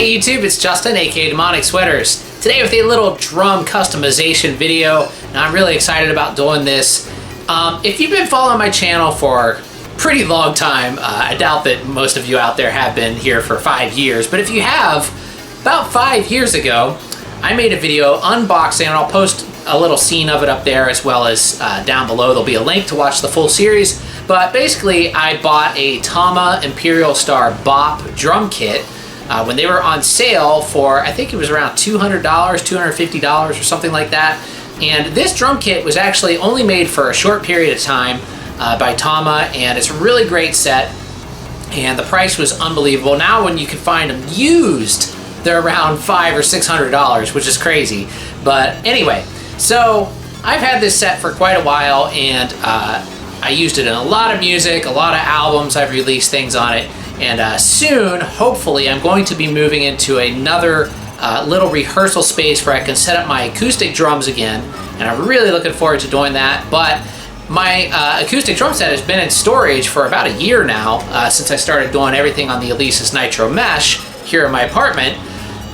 Hey YouTube, it's Justin, aka Demonic Sweaters. Today with a little drum customization video. Now I'm really excited about doing this. If you've been following my channel for a pretty long time, I doubt that most of you out there have been here for 5 years, but if you have, about 5 years ago, I made a video unboxing, and I'll post a little scene of it up there as well as down below. There'll be a link to watch the full series. But basically, I bought a Tama Imperialstar Bop drum kit when they were on sale for, I think it was around $200, $250 or something like that. And this drum kit was actually only made for a short period of time by Tama, and it's a really great set. And the price was unbelievable. Now when you can find them used, they're around $500 or $600, which is crazy. But anyway, so I've had this set for quite a while, and I used it in a lot of music, a lot of albums. I've released things on it. And soon, hopefully, I'm going to be moving into another little rehearsal space where I can set up my acoustic drums again. And I'm really looking forward to doing that. But my acoustic drum set has been in storage for about a year now, since I started doing everything on the Alesis Nitro Mesh here in my apartment.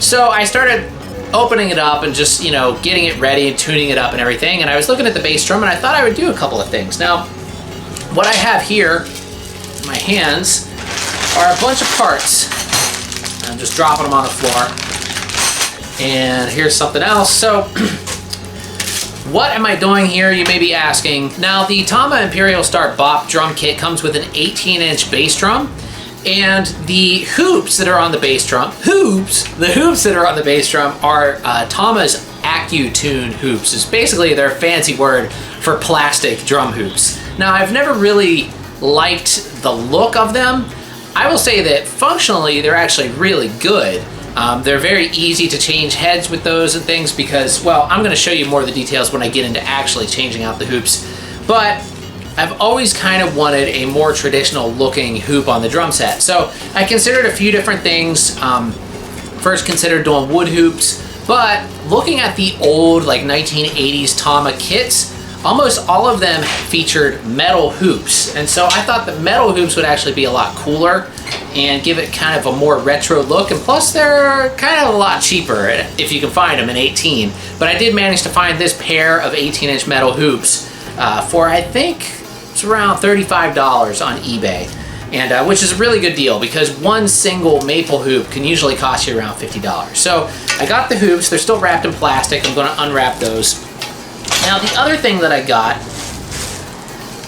So I started opening it up and just, you know, getting it ready and tuning it up and everything. And I was looking at the bass drum, and I thought I would do a couple of things. Now, what I have here in my hands are a bunch of parts. I'm just dropping them on the floor. And here's something else. So, what am I doing here, you may be asking? Now, the Tama Imperialstar Bop drum kit comes with an 18-inch bass drum. And the hoops that are on the bass drum, the hoops that are on the bass drum are Tama's AccuTune hoops. It's basically their fancy word for plastic drum hoops. Now, I've never really liked the look of them. I will say that functionally, they're actually really good. They're very easy to change heads with those and things because, well, I'm going to show you more of the details when I get into actually changing out the hoops. But I've always kind of wanted a more traditional looking hoop on the drum set. So I considered a few different things. First considered doing wood hoops, but looking at the old like 1980s Tama kits, almost all of them featured metal hoops. And so I thought that metal hoops would actually be a lot cooler and give it kind of a more retro look. And plus they're kind of a lot cheaper if you can find them in 18. But I did manage to find this pair of 18-inch metal hoops for, I think, it's around $35 on eBay, and which is a really good deal because one single maple hoop can usually cost you around $50. So I got the hoops. They're still wrapped in plastic. I'm going to unwrap those. Now, the other thing that I got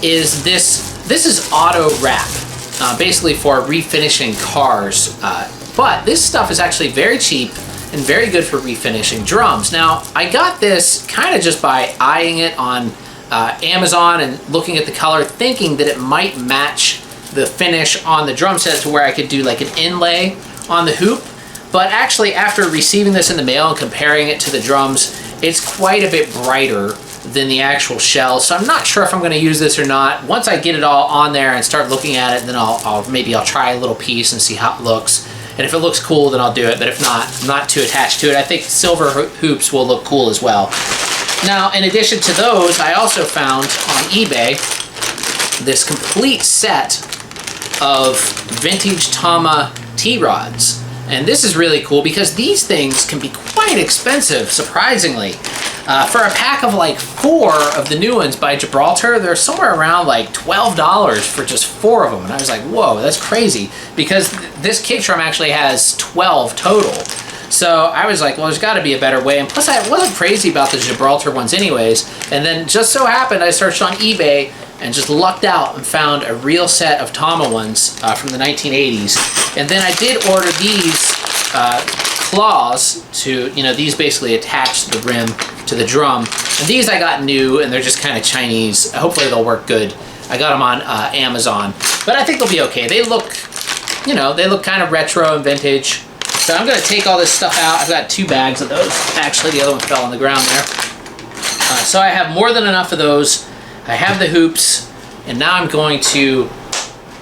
is this. This is auto wrap, basically for refinishing cars. But this stuff is actually very cheap and very good for refinishing drums. Now, I got this kind of just by eyeing it on Amazon and looking at the color, thinking that it might match the finish on the drum set to where I could do like an inlay on the hoop. But actually, after receiving this in the mail and comparing it to the drums, it's quite a bit brighter than the actual shell. So I'm not sure if I'm going to use this or not. Once I get it all on there and start looking at it, then maybe I'll try a little piece and see how it looks. And if it looks cool, then I'll do it. But if not, I'm not too attached to it. I think silver hoops will look cool as well. Now, in addition to those, I also found on eBay this complete set of vintage Tama T-rods. And this is really cool because these things can be quite expensive, surprisingly. For a pack of like 4 of the new ones by Gibraltar, they're somewhere around like $12 for just 4 of them. And I was like, whoa, that's crazy. Because this kick drum actually has 12 total. So I was like, well, there's got to be a better way. And plus, I wasn't crazy about the Gibraltar ones anyways. And then just so happened, I searched on eBay and just lucked out and found a real set of Tama ones from the 1980s. And then I did order these claws to, you know, these basically attach the rim to the drum. And these I got new, and they're just kind of Chinese. Hopefully they'll work good. I got them on Amazon. But I think they'll be okay. They look, you know, they look kind of retro and vintage. So I'm going to take all this stuff out. I've got 2 bags of those. Actually, the other one fell on the ground there. So I have more than enough of those. I have the hoops, and now I'm going to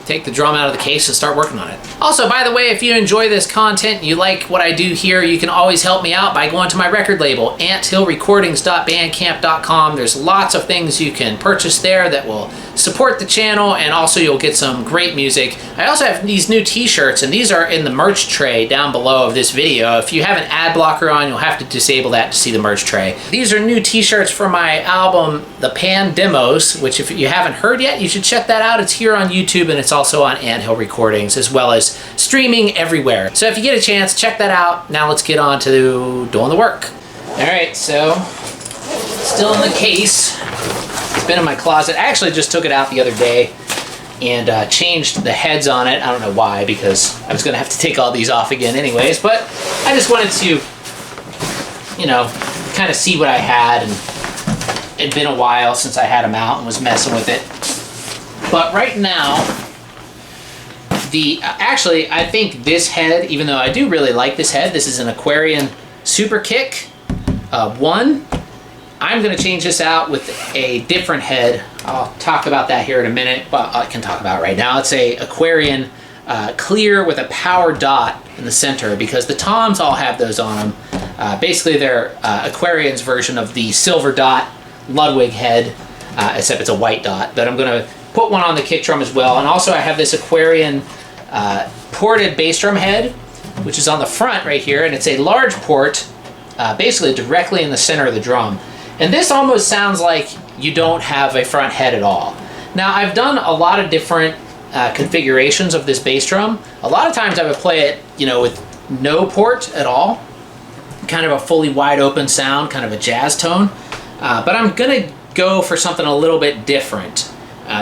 take the drum out of the case and start working on it. Also, by the way, if you enjoy this content and you like what I do here, you can always help me out by going to my record label, anthillrecordings.bandcamp.com. There's lots of things you can purchase there that will support the channel, and also you'll get some great music. I also have these new t-shirts, and these are in the merch tray down below of this video. If you have an ad blocker on, you'll have to disable that to see the merch tray. These are new t-shirts for my album, The Pan Demos, which if you haven't heard yet, you should check that out. It's here on YouTube, and it's also on Anthill Recordings, as well as streaming everywhere. So if you get a chance, check that out. Now let's get on to doing the work. All right, so still in the case. It's been in my closet. I actually just took it out the other day and changed the heads on it. I don't know why, because I was going to have to take all these off again anyways, but I just wanted to, you know, kind of see what I had, and it'd been a while since I had them out and was messing with it. But right now, actually, I think this head, even though I do really like this head, this is an Aquarian Super Kick 1. I'm going to change this out with a different head. I'll talk about that here in a minute, but I can talk about it right now. It's a Aquarian clear with a power dot in the center, because the toms all have those on them. Basically, they're Aquarian's version of the silver dot Ludwig head, except it's a white dot. But I'm going to put one on the kick drum as well. And also I have this Aquarian ported bass drum head, which is on the front right here, and it's a large port, basically directly in the center of the drum. And this almost sounds like you don't have a front head at all. Now, I've done a lot of different configurations of this bass drum. A lot of times I would play it, you know, with no port at all, kind of a fully wide open sound, kind of a jazz tone. But I'm gonna go for something a little bit different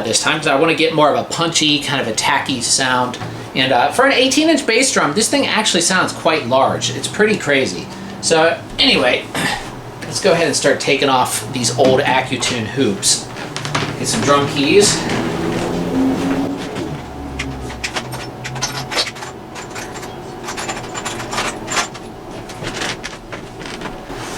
this time, because I want to get more of a punchy, kind of a tacky sound. And for an 18-inch bass drum, this thing actually sounds quite large. It's pretty crazy. So anyway, let's go ahead and start taking off these old Accutune hoops. Get some drum keys.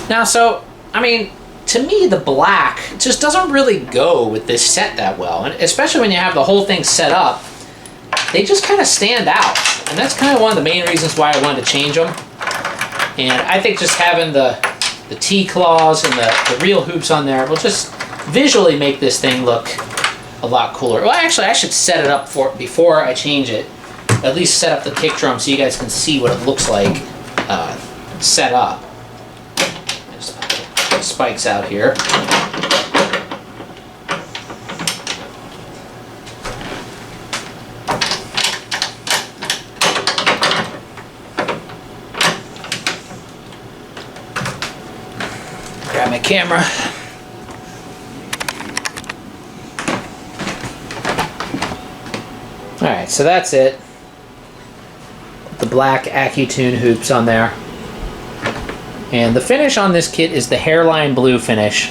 Now, so, I mean, to me, the black just doesn't really go with this set that well. And especially when you have the whole thing set up, they just kind of stand out. And that's kind of one of the main reasons why I wanted to change them. And I think just having the T-claws and the real hoops on there will just visually make this thing look a lot cooler. Well, actually, I should set it up before I change it. At least set up the kick drum so you guys can see what it looks like set up. Just put the spikes out here. Grab my camera. Alright, so that's it. The black Accutune hoops on there. And the finish on this kit is the hairline blue finish.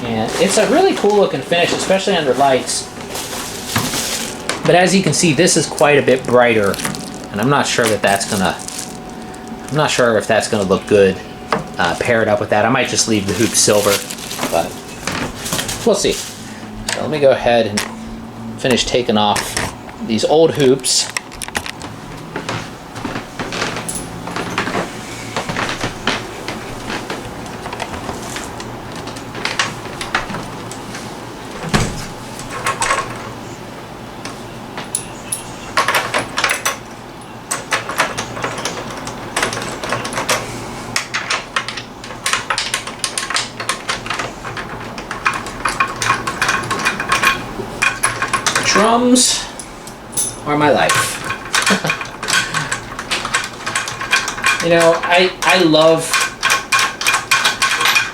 And it's a really cool looking finish, especially under lights. But as you can see, this is quite a bit brighter. And I'm not sure if that's gonna look good paired up with that. I might just leave the hoop silver, but we'll see. So let me go ahead and finish taking off these old hoops. Drums are my life. You know, I love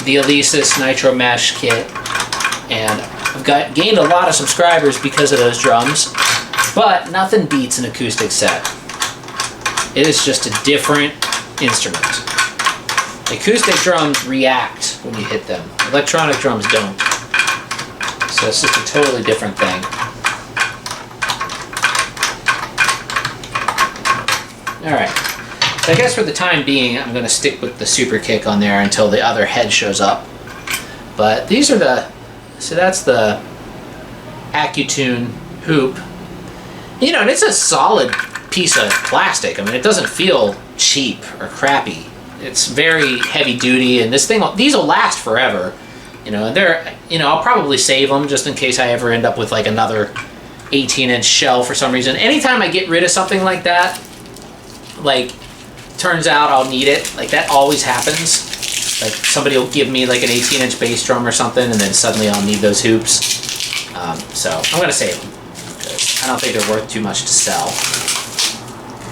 the Alesis Nitro Mesh kit, and I've gained a lot of subscribers because of those drums, but nothing beats an acoustic set. It is just a different instrument. Acoustic drums react when you hit them. Electronic drums don't. So it's just a totally different thing. Alright, so I guess for the time being, I'm going to stick with the Super Kick on there until the other head shows up. But these are so that's the Accutune hoop. You know, and it's a solid piece of plastic. I mean, it doesn't feel cheap or crappy. It's very heavy duty, and these will last forever. You know, and I'll probably save them just in case I ever end up with like another 18-inch shell for some reason. Anytime I get rid of something like that, like, turns out I'll need it. Like, that always happens. Like, somebody will give me like an 18-inch bass drum or something, and then suddenly I'll need those hoops. So I'm gonna save them because I don't think they're worth too much to sell.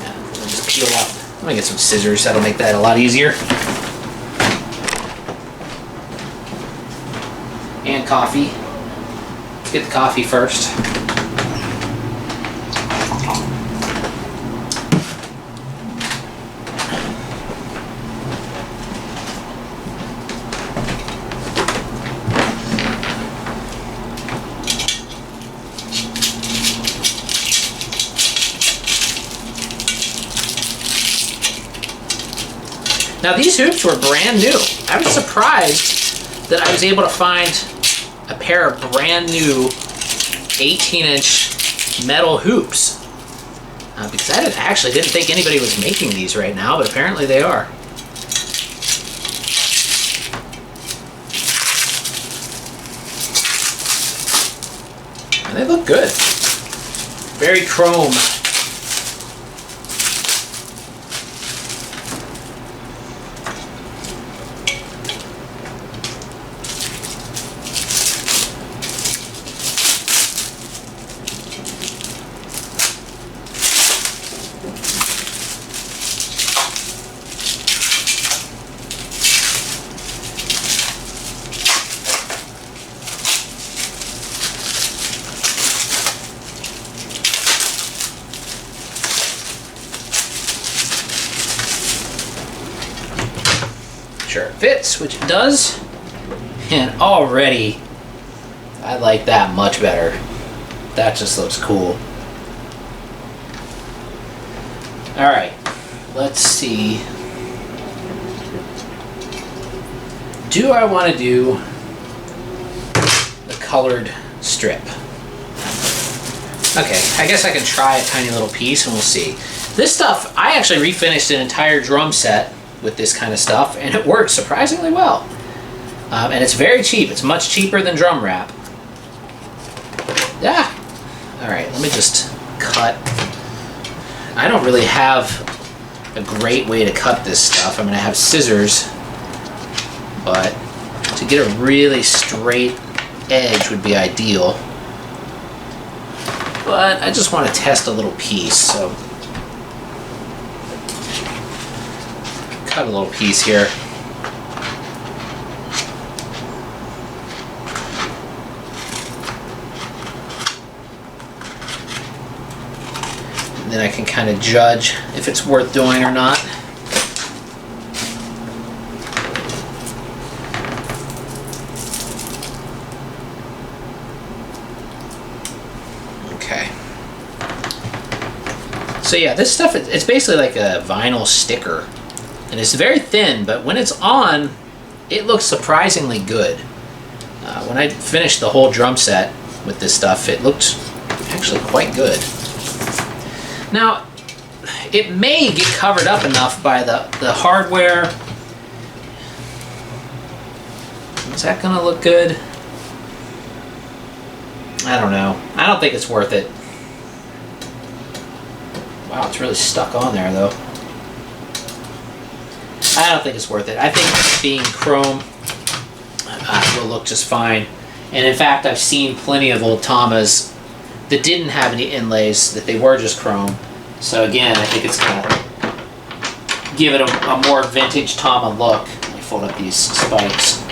Yeah, I'll just peel off. I'm gonna get some scissors. That'll make that a lot easier. And coffee. Let's get the coffee first. Now these hoops were brand new. I was surprised that I was able to find a pair of brand new 18-inch metal hoops. Because I actually didn't think anybody was making these right now, but apparently they are. And they look good. Very chrome. Sure it fits, which it does, and already I like that much better. That just looks cool. Alright, let's see. Do I want to do the colored strip? Okay, I guess I can try a tiny little piece and we'll see. This stuff, I actually refinished an entire drum set with this kind of stuff, and it works surprisingly well. And it's very cheap. It's much cheaper than drum wrap. Yeah. All right, let me just cut. I don't really have a great way to cut this stuff. I mean, I have scissors, but to get a really straight edge would be ideal. But I just want to test a little piece, so cut a little piece here. And then I can kind of judge if it's worth doing or not. Okay. So yeah, this stuff, it's basically like a vinyl sticker. And it's very thin, but when it's on, it looks surprisingly good. When I finished the whole drum set with this stuff, it looked actually quite good. Now, it may get covered up enough by the hardware. Is that gonna look good? I don't know. I don't think it's worth it. Wow, it's really stuck on there though. I don't think it's worth it. I think being chrome will look just fine. And in fact, I've seen plenty of old Tamas that didn't have any inlays, that they were just chrome. So again, I think it's going to give it a more vintage Tama look. Let me fold up these spikes.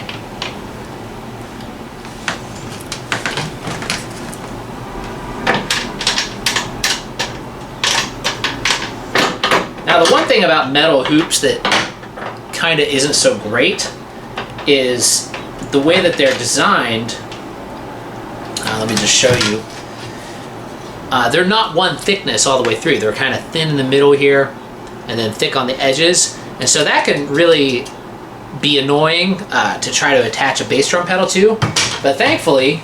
Now, the one thing about metal hoops that kind of isn't so great is the way that they're designed. Let me just show you. They're not one thickness all the way through. They're kind of thin in the middle here and then thick on the edges. And so that can really be annoying to try to attach a bass drum pedal to. But thankfully,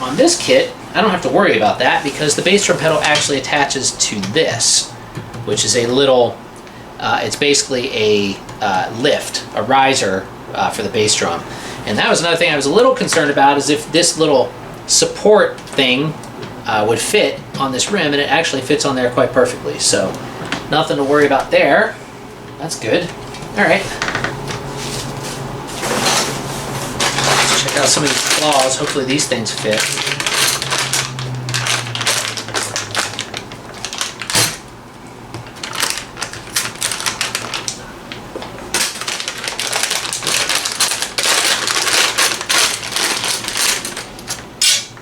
on this kit, I don't have to worry about that because the bass drum pedal actually attaches to this, which is a little, it's basically a lift, a riser for the bass drum. And that was another thing I was a little concerned about, is if this little support thing would fit on this rim, and it actually fits on there quite perfectly. So nothing to worry about there. That's good. All right. Let's check out some of these claws. Hopefully these things fit.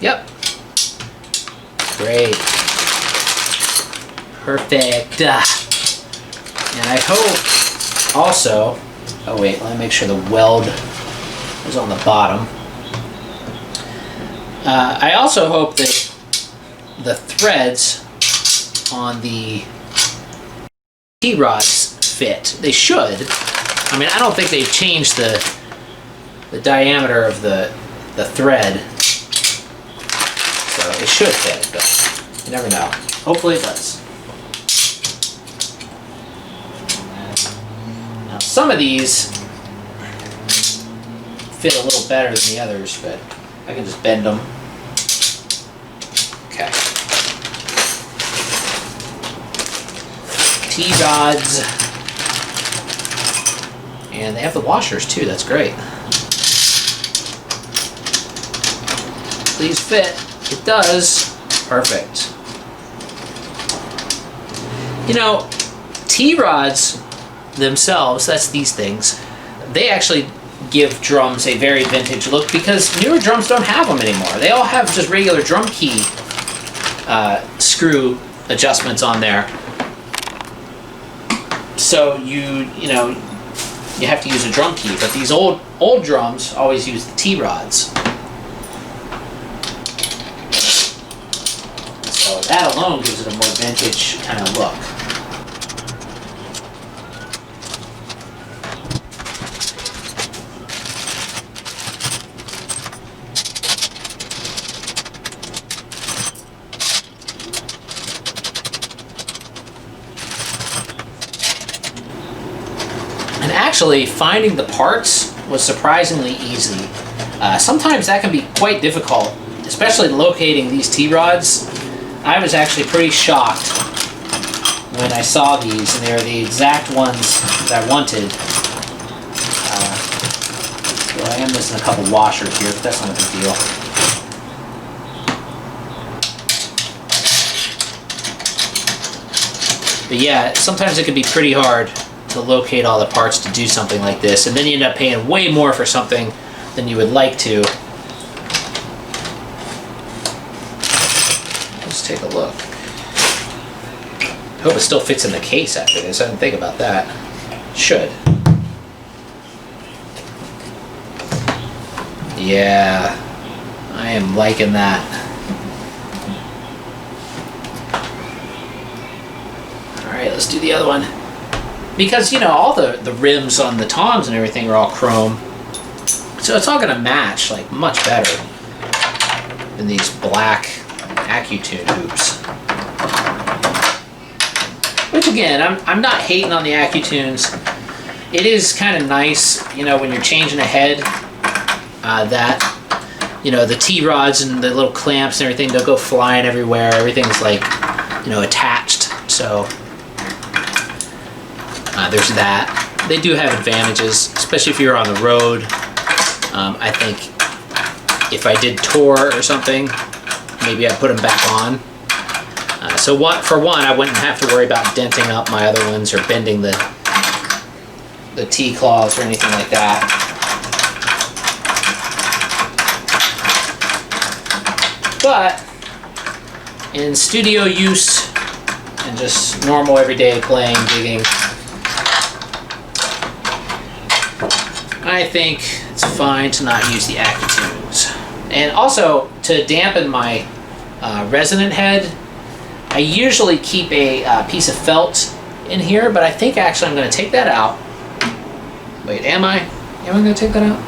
Yep. Great. Perfect. And I hope also, oh wait, let me make sure the weld is on the bottom. I also hope that the threads on the T-rods fit. They should. I mean, I don't think they've changed the diameter of the thread. So it should fit, but you never know. Hopefully it does. Now some of these fit a little better than the others, but I can just bend them. Okay. T-rods. And they have the washers too, that's great. Please fit. It does. Perfect. You know, T-rods themselves, that's these things, they actually give drums a very vintage look because newer drums don't have them anymore. They all have just regular drum key screw adjustments on there. So you have to use a drum key, but these old drums always use the T-rods. So that alone gives it a more vintage kind of look. And actually, finding the parts was surprisingly easy. Sometimes that can be quite difficult, especially locating these T-rods. I was actually pretty shocked when I saw these, and they were the exact ones that I wanted. Well, I am missing a couple washers here, but that's not a big deal. But yeah, sometimes it can be pretty hard to locate all the parts to do something like this, and then you end up paying way more for something than you would like to. Let's take a look. I hope it still fits in the case after this. I didn't think about that. Should. Yeah, I am liking that. Alright, let's do the other one. Because, you know, all the rims on the toms and everything are all chrome. So it's all going to match, like, much better than these black AccuTune hoops. Which, again, I'm not hating on the AccuTunes. It is kind of nice, you know, when you're changing a head, that, you know, the T-rods and the little clamps and everything don't go flying everywhere. Everything's, like, you know, attached. So there's that. They do have advantages, especially if you're on the road. I think if I did tour or something, maybe I'd put them back on. So for one, I wouldn't have to worry about denting up my other ones or bending the T-claws or anything like that. But in studio use and just normal everyday playing, gigging, I think it's fine to not use the AccuTunes. And also, to dampen my resonant head, I usually keep a piece of felt in here, but I think actually I'm going to take that out. Wait, am I? Am I going to take that out?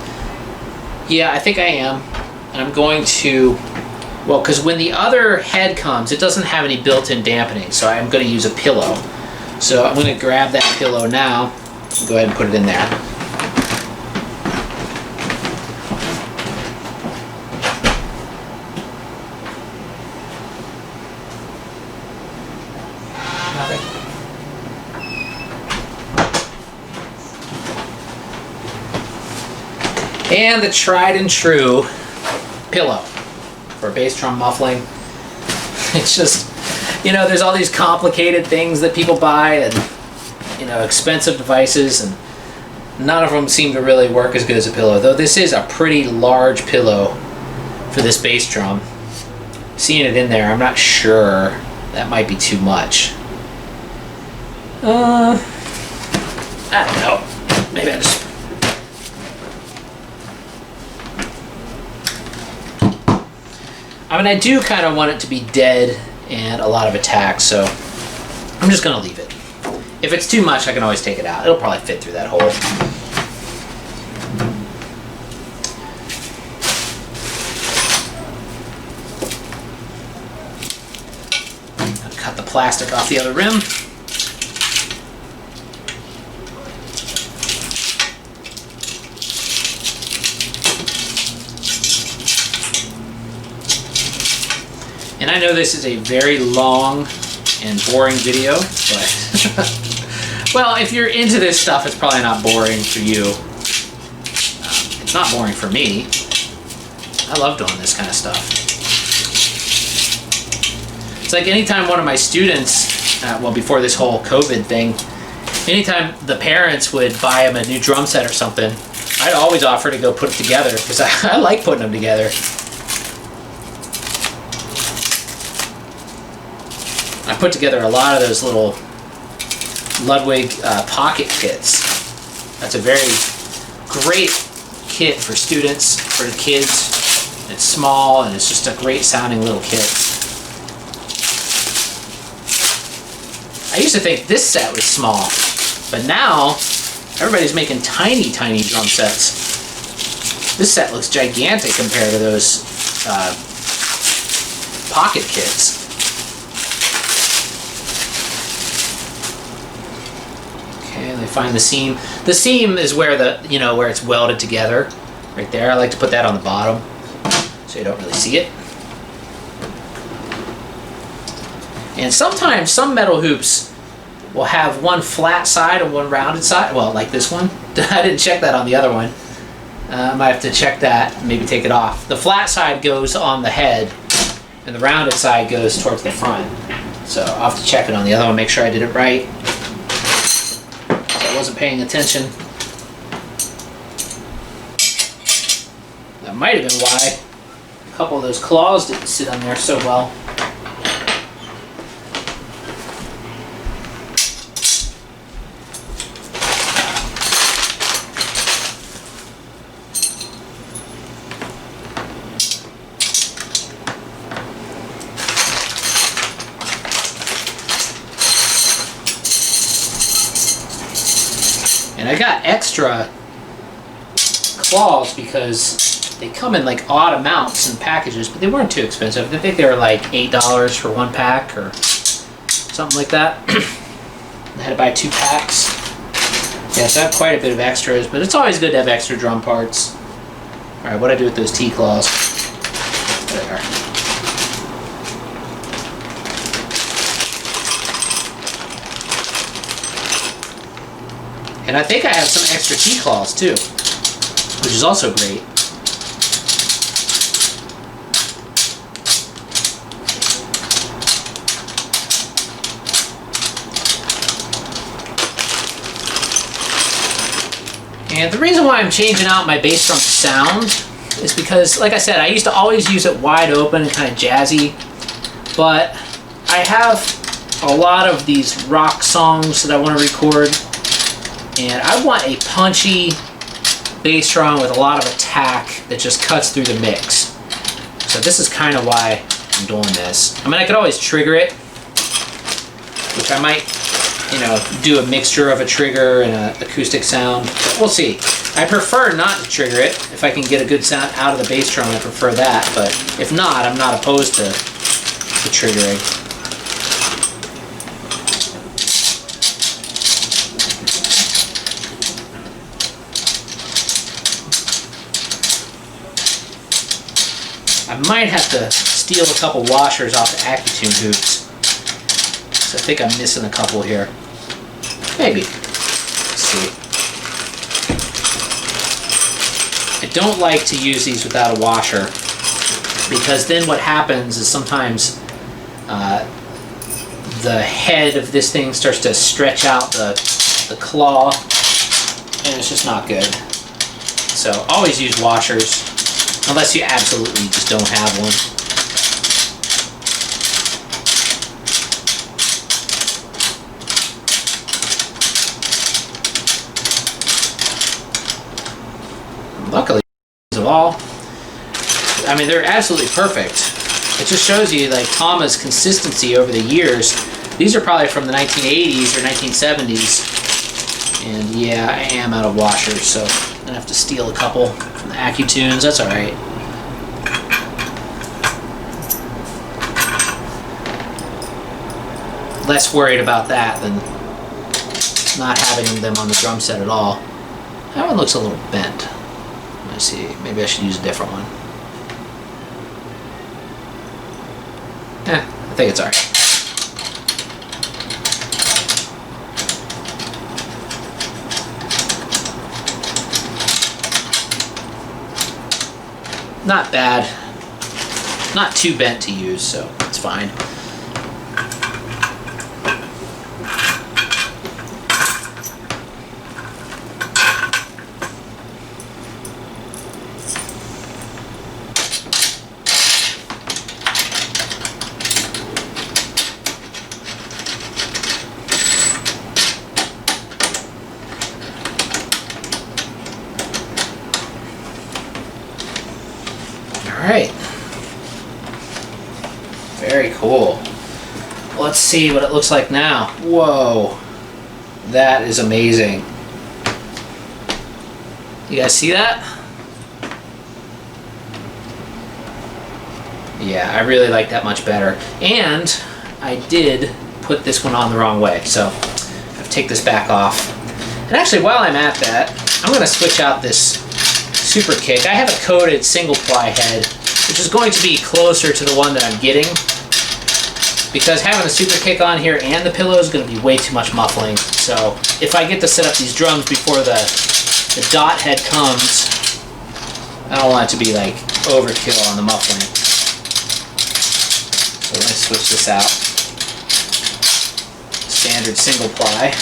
Yeah, I think I am. And I'm going to, well, because when the other head comes, it doesn't have any built-in dampening, so I'm going to use a pillow. So I'm going to grab that pillow now and go ahead and put it in there. And the tried and true pillow for bass drum muffling. It's just, you know, there's all these complicated things that people buy and, you know, expensive devices, and none of them seem to really work as good as a pillow. Though this is a pretty large pillow for this bass drum. Seeing it in there, I'm not sure. That might be too much. I don't know. Maybe I just... I mean, I do kind of want it to be dead and a lot of attack, so I'm just going to leave it. If it's too much, I can always take it out. It'll probably fit through that hole. I'll cut the plastic off the other rim. And I know this is a very long and boring video, but well, if you're into this stuff, it's probably not boring for you. It's not boring for me. I love doing this kind of stuff. It's like anytime one of my students, well, before this whole COVID thing, anytime the parents would buy them a new drum set or something, I'd always offer to go put it together because I like putting them together. I put together a lot of those little Ludwig pocket kits. That's a very great kit for students, for the kids. It's small and it's just a great sounding little kit. I used to think this set was small, but now everybody's making tiny, tiny drum sets. This set looks gigantic compared to those pocket kits. And they find the seam. The seam is where the, you know, where it's welded together, right there. I like to put that on the bottom so you don't really see it. And sometimes some metal hoops will have one flat side and one rounded side. Well, like this one. I didn't check that on the other one. I might have to check that, maybe take it off. The flat side goes on the head and the rounded side goes towards the front. So I'll have to check it on the other one, make sure I did it right. Wasn't paying attention. That might have been why a couple of those claws didn't sit on there so well. And I got extra claws because they come in like odd amounts in packages, but they weren't too expensive. I think they were like $8 for one pack or something like that. I had to buy 2 packs. Yeah, so I have quite a bit of extras, but it's always good to have extra drum parts. Alright, what do I do with those T-claws? There they are. And I think I have some extra T-claws too, which is also great. And the reason why I'm changing out my bass drum sound is because, like I said, I used to always use it wide open and kind of jazzy, but I have a lot of these rock songs that I want to record. And I want a punchy bass drum with a lot of attack that just cuts through the mix. So this is kind of why I'm doing this. I mean, I could always trigger it, which I might, you know, do a mixture of a trigger and an acoustic sound. But we'll see. I prefer not to trigger it. If I can get a good sound out of the bass drum, I prefer that. But if not, I'm not opposed to triggering. I might have to steal a couple washers off the AccuTune hoops. So I think I'm missing a couple here. Maybe. Let's see. I don't like to use these without a washer, because then what happens is sometimes the head of this thing starts to stretch out the claw, and it's just not good. So always use washers, unless you absolutely just don't have one. Luckily, of all, I mean, they're absolutely perfect. It just shows you like Tama's consistency over the years. These are probably from the 1980s or 1970s. And yeah, I am out of washers, so I'm gonna have to steal a couple from the AccuTunes. That's all right. Less worried about that than not having them on the drum set at all. That one looks a little bent. Let's see, maybe I should use a different one. I think it's alright. Not bad. Not too bent to use, so it's fine. Alright. Very cool. Let's see what it looks like now. Whoa. That is amazing. You guys see that? Yeah, I really like that much better. And I did put this one on the wrong way, so I have to take this back off. And actually, while I'm at that, I'm going to switch out this Super Kick. I have a coated single ply head, which is going to be closer to the one that I'm getting, because having a Super Kick on here and the pillow is going to be way too much muffling. So if I get to set up these drums before the dot head comes, I don't want it to be like overkill on the muffling. So let me switch this out. Standard single ply.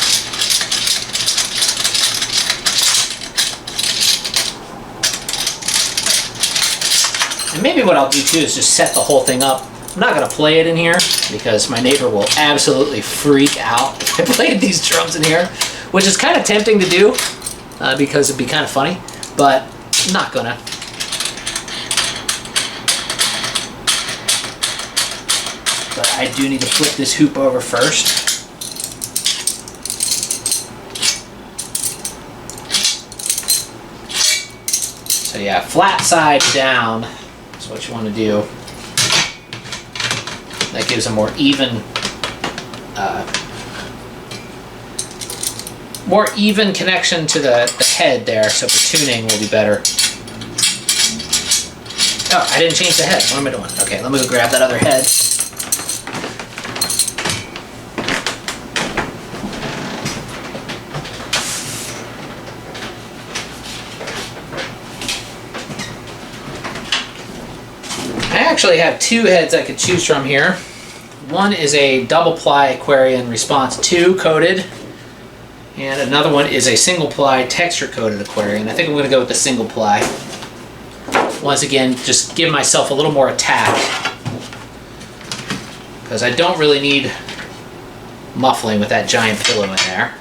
And maybe what I'll do too is just set the whole thing up. I'm not going to play it in here because my neighbor will absolutely freak out if I played these drums in here, which is kind of tempting to do because it'd be kind of funny, but I'm not going to. But I do need to flip this hoop over first. So yeah, flat side down. That's what you want to do. That gives a more even connection to the head there, so for tuning will be better. Oh, I didn't change the head. What am I doing? Okay, let me go grab that other head. I actually have two heads I could choose from here. One is a double ply Aquarian Response 2 coated, and another one is a single ply texture coated Aquarian. I think I'm going to go with the single ply. Once again, just give myself a little more attack, because I don't really need muffling with that giant pillow in there.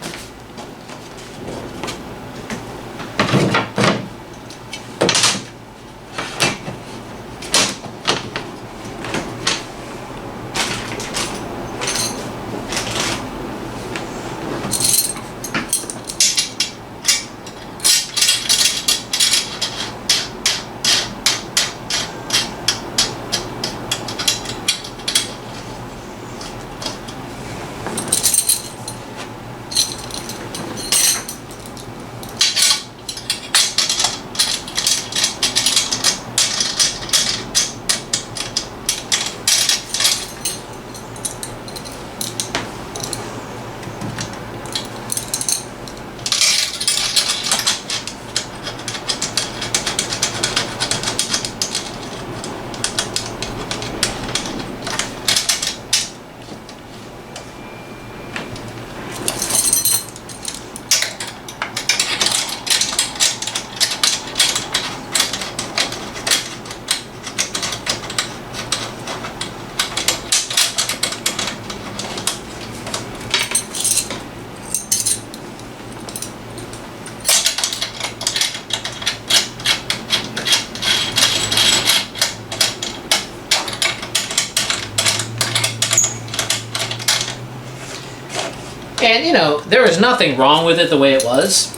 And, you know, there was nothing wrong with it the way it was,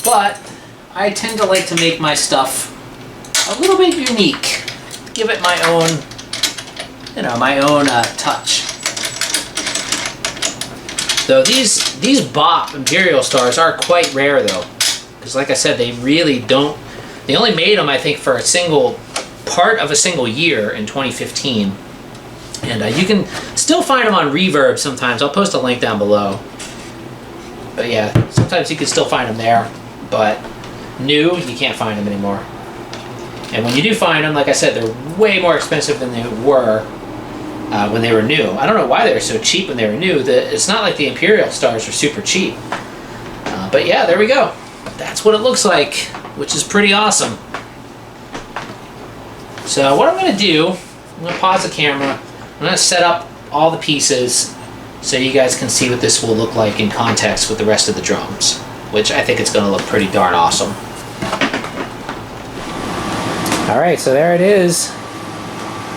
but I tend to like to make my stuff a little bit unique. Give it my own, you know, my own touch. So these Bop Imperialstars are quite rare though, because like I said, they really don't. They only made them, I think, for a single part of a single year in 2015, and you can still find them on Reverb sometimes. I'll post a link down below. But yeah, sometimes you can still find them there, but new, you can't find them anymore. And when you do find them, like I said, they're way more expensive than they were when they were new. I don't know why they were so cheap when they were new. It's not like the Imperialstars are super cheap. But yeah, there we go. That's what it looks like, which is pretty awesome. So what I'm going to do, I'm going to pause the camera. I'm going to set up all the pieces so you guys can see what this will look like in context with the rest of the drums, which I think it's going to look pretty darn awesome. Alright, so there it is,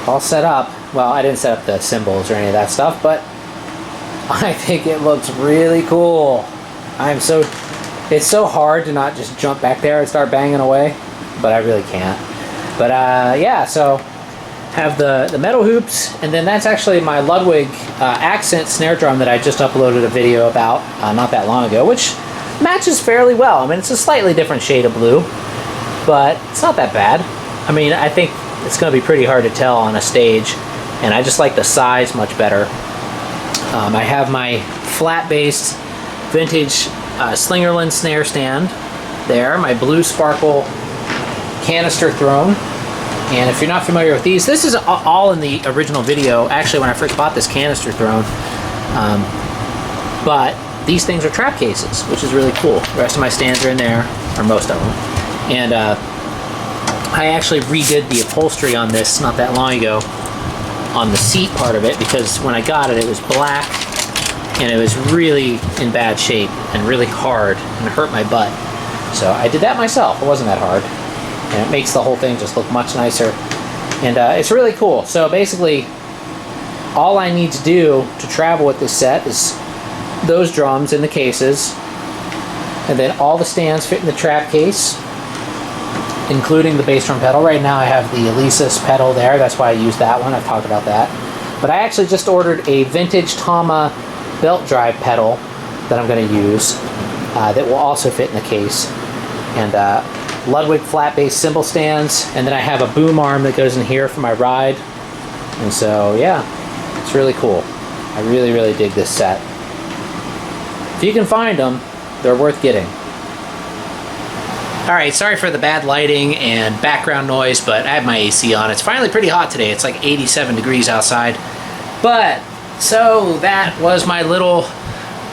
all set up. Well, I didn't set up the cymbals or any of that stuff, but I think it looks really cool. It's so hard to not just jump back there and start banging away, but I really can't. But yeah, so have the metal hoops, and then that's actually my Ludwig accent snare drum that I just uploaded a video about not that long ago, which matches fairly well. I mean, it's a slightly different shade of blue, but it's not that bad. I mean, I think it's going to be pretty hard to tell on a stage, and I just like the size much better. I have my flat-based vintage Slingerland snare stand there, my blue sparkle canister throne. And if you're not familiar with these, this is all in the original video, actually, when I first bought this canister throne. But these things are trap cases, which is really cool. The rest of my stands are in there, or most of them. And I actually redid the upholstery on this not that long ago on the seat part of it, because when I got it, it was black and it was really in bad shape and really hard and it hurt my butt. So I did that myself. It wasn't that hard. And it makes the whole thing just look much nicer. And it's really cool. So basically, all I need to do to travel with this set is those drums in the cases, and then all the stands fit in the trap case, including the bass drum pedal. Right now I have the Alesis pedal there, that's why I used that one, I've talked about that. But I actually just ordered a vintage Tama belt drive pedal that I'm going to use that will also fit in the case. And Ludwig flat bass cymbal stands, and then I have a boom arm that goes in here for my ride. And so yeah, it's really cool. I really, really dig this set. If you can find them, they're worth getting. Alright, sorry for the bad lighting and background noise, but I have my AC on. It's finally pretty hot today. It's like 87 degrees outside. But, so that was my little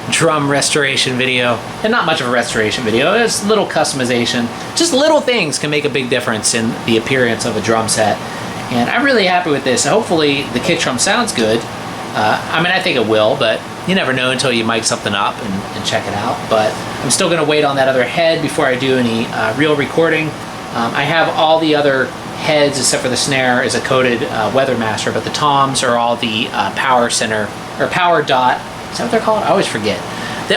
drum restoration video. And not much of a restoration video, it's a little customization. Just little things can make a big difference in the appearance of a drum set. And I'm really happy with this. Hopefully the kick drum sounds good. I mean, I think it will, but you never know until you mic something up and check it out. But I'm still going to wait on that other head before I do any real recording. I have all the other heads except for the snare is a coated Weathermaster, but the toms are all the Power Center or Power Dot. Is that what they're called? I always forget.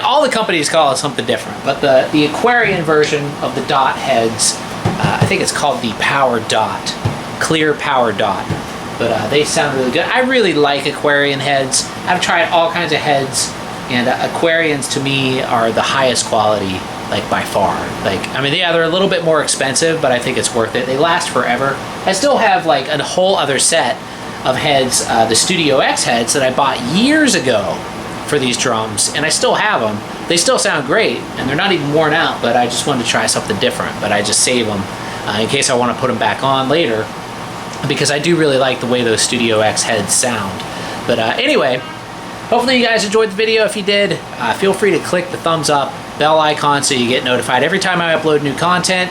All the companies call it something different, but the Aquarian version of the Dot heads, I think it's called the Power Dot, Clear Power Dot. But they sound really good. I really like Aquarian heads. I've tried all kinds of heads, and Aquarians to me are the highest quality, like by far. Like, I mean, yeah, they're a little bit more expensive, but I think it's worth it. They last forever. I still have like a whole other set of heads, the Studio X heads that I bought years ago for these drums, and I still have them. They still sound great, and they're not even worn out, but I just wanted to try something different. But I just save them in case I want to put them back on later, because I do really like the way those Studio X heads sound. But anyway, hopefully you guys enjoyed the video. If you did, feel free to click the thumbs up, bell icon so you get notified every time I upload new content.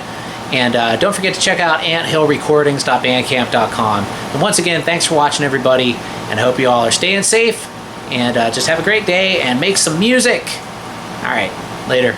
And don't forget to check out anthillrecordings.bandcamp.com. And once again, thanks for watching, everybody, and I hope you all are staying safe, and just have a great day and make some music. All right, later.